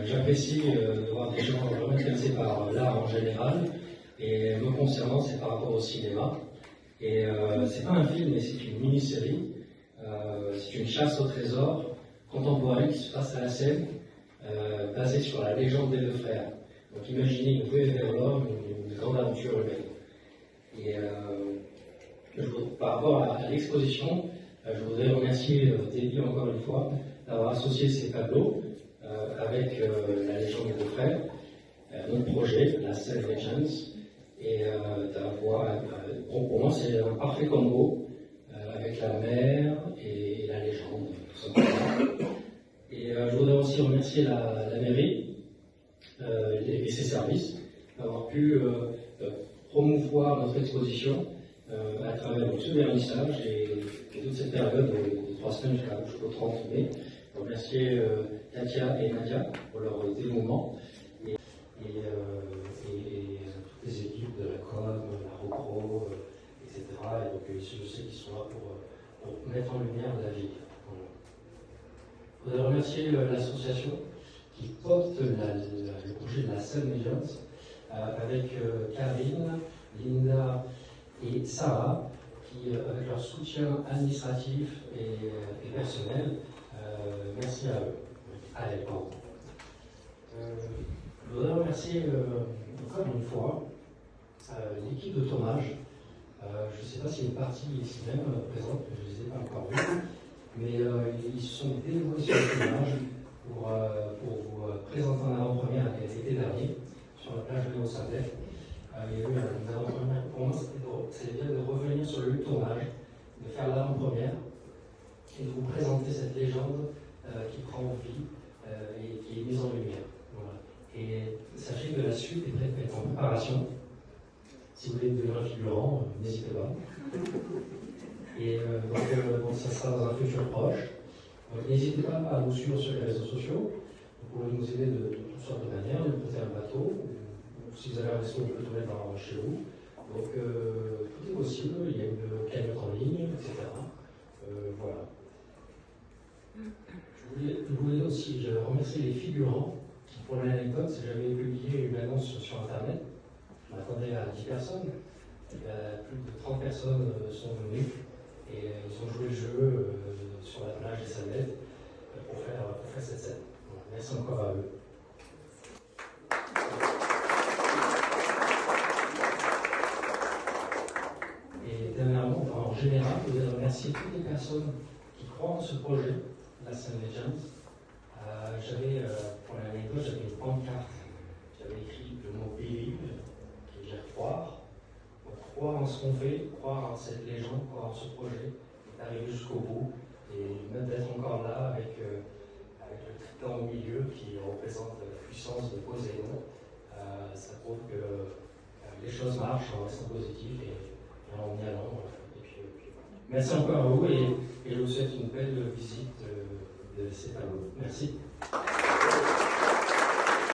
J'apprécie de voir des gens vraiment intéressés par l'art en général, et me concernant, c'est par rapport au cinéma. Et c'est pas un film, mais c'est une mini-série. C'est une chasse au trésor contemporaine qui se passe à la Seine, basée sur la légende des deux frères. Donc imaginez une ruée vers l'or, une grande aventure humaine. Et par rapport à l'exposition, je voudrais remercier Debbie encore une fois d'avoir associé ces tableaux avec la légende des deux frères, notre projet, la Seine Legends, et d'avoir, pour moi c'est un parfait combo avec la mer et la légende, tout simplement. Et je voudrais aussi remercier la mairie et ses services d'avoir pu promouvoir notre exposition à travers ce vernissage et toute cette période de 3 semaines jusqu'au 30 mai. Je remercier Katia et Nadia pour leur dévouement et toutes les équipes de la com, la RoPro, etc. Et donc je sais qu'ils sont là pour mettre en lumière la ville. Voilà. Je voudrais remercier l'association qui porte le projet de la Seine Legends avec Karine, Linda et Sarah, qui, avec leur soutien administratif et personnel, merci à eux. À elle, pardon. Je voudrais remercier encore une fois l'équipe de tournage. Je ne sais pas s'il y a une partie ici même présente, je ne les ai pas encore vus, mais ils se sont dévoués sur le tournage pour vous présenter en avant-première l'été dernier sur la plage de Léo-Saint-Denis. Il y a eu une avant-première. Pour moi, c'était bien de revenir sur le lieu de tournage, de faire l'avant-première et de vous présenter cette légende qui prend vie et qui est mise en lumière. Voilà. Et sachez que la suite est en préparation. Si vous voulez devenir un figurant, n'hésitez pas. Et donc, ça sera dans un futur proche. N'hésitez pas à nous suivre sur les réseaux sociaux. Vous pouvez nous aider de toutes sortes de manières, nous prêter un bateau. Si vous avez un resto, on peut tout mettre chez vous. Donc, tout est possible. Il y a une cagnotte en ligne, etc. Voilà. Je voulais aussi remercier les figurants qui, pour l'anecdote, j'avais publié une annonce sur Internet. Je m'attendais à 10 personnes. Plus de 30 personnes sont venues et ils ont joué le jeu sur la plage des Sallettes pour faire cette scène. Voilà. Merci encore à eux. Et dernièrement, en général, je voudrais remercier toutes les personnes qui croient en ce projet, la Seine Legends. J'avais, pour l'anecdote, j'avais une pancarte. J'avais écrit le mot believe, qui veut dire croire. Donc, croire en ce qu'on fait, croire en cette légende, croire en ce projet, et arriver jusqu'au bout, et même d'être encore là avec le triton au milieu qui représente la puissance de Poséidon. Ça prouve que les choses marchent en restant positif et en y allant. Et puis, merci encore à vous et je vous souhaite une belle visite de ces tableaux. Merci.